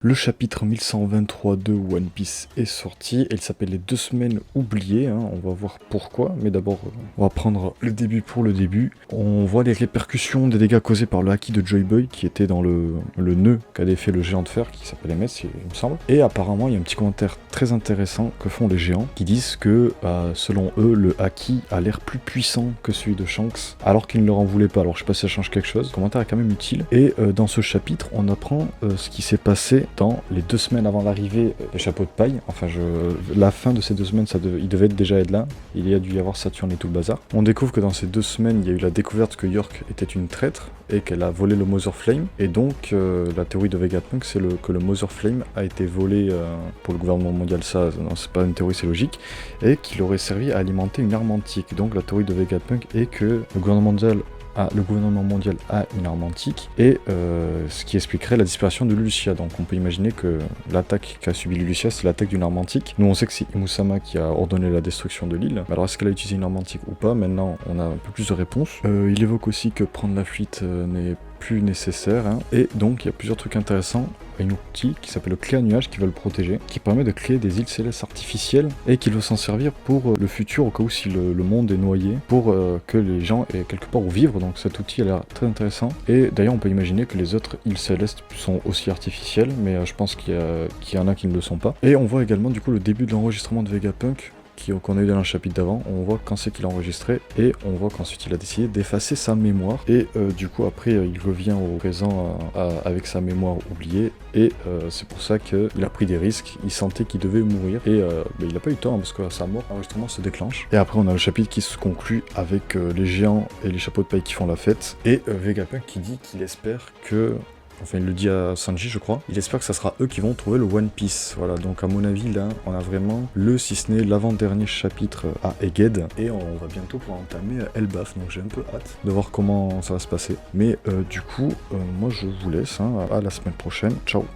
Le chapitre 1123 de One Piece est sorti et il s'appelle les 2 semaines oubliées, hein. On va voir pourquoi, mais d'abord on va prendre le début pour le début. On voit les répercussions des dégâts causés par le haki de Joy Boy qui était dans le nœud qu'avait fait le géant de fer qui s'appelle MS il me semble. Et apparemment il y a un petit commentaire très intéressant que font les géants qui disent que selon eux le haki a l'air plus puissant que celui de Shanks alors qu'il ne leur en voulait pas. Alors je sais pas si ça change quelque chose, le commentaire est quand même utile. Et dans ce chapitre on apprend ce qui s'est passé dans les 2 semaines avant l'arrivée des chapeaux de paille. Enfin, la fin de ces 2 semaines, il devait déjà être là. Il y a dû y avoir Saturne et tout le bazar. On découvre que dans ces 2 semaines, il y a eu la découverte que York était une traître et qu'elle a volé le Mother Flame. Et donc, la théorie de Vegapunk, c'est que le Mother Flame a été volé pour le gouvernement mondial. Ça, non, c'est pas une théorie, c'est logique. Et qu'il aurait servi à alimenter une arme antique. Donc, la théorie de Vegapunk est que le gouvernement mondial a une arme antique et ce qui expliquerait la disparition de Lucia. Donc on peut imaginer que l'attaque qu'a subi Lucia, c'est l'attaque d'une arme antique. Nous on sait que c'est Imusama qui a ordonné la destruction de l'île. Alors est-ce qu'elle a utilisé une arme antique ou pas? Maintenant on a un peu plus de réponses. Il évoque aussi que prendre la fuite n'est plus nécessaire, hein. Et donc il y a plusieurs trucs intéressants. Un outil qui s'appelle le clé à nuage qui va le protéger, qui permet de créer des îles célestes artificielles et qui veut s'en servir pour le futur au cas où si le monde est noyé, pour que les gens aient quelque part où vivre. Donc cet outil a l'air très intéressant et d'ailleurs on peut imaginer que les autres îles célestes sont aussi artificielles, mais je pense qu'il y en a qui ne le sont pas. Et on voit également du coup le début de l'enregistrement de Vegapunk qu'on a eu dans le chapitre d'avant. On voit quand c'est qu'il a enregistré et on voit qu'ensuite il a décidé d'effacer sa mémoire et du coup après il revient au présent avec sa mémoire oubliée et c'est pour ça qu'il a pris des risques. Il sentait qu'il devait mourir et il n'a pas eu le temps, hein, parce qu'à sa mort l'enregistrement se déclenche et après on a le chapitre qui se conclut avec les géants et les chapeaux de paille qui font la fête et Vegapunk qui dit qu'il espère que... Enfin, il le dit à Sanji, je crois. Il espère que ça sera eux qui vont trouver le One Piece. Voilà, donc à mon avis, là, on a vraiment si ce n'est l'avant-dernier chapitre à Egghead. Et on va bientôt pouvoir entamer Elbaf. Donc j'ai un peu hâte de voir comment ça va se passer. Mais du coup, moi je vous laisse, hein, à la semaine prochaine. Ciao.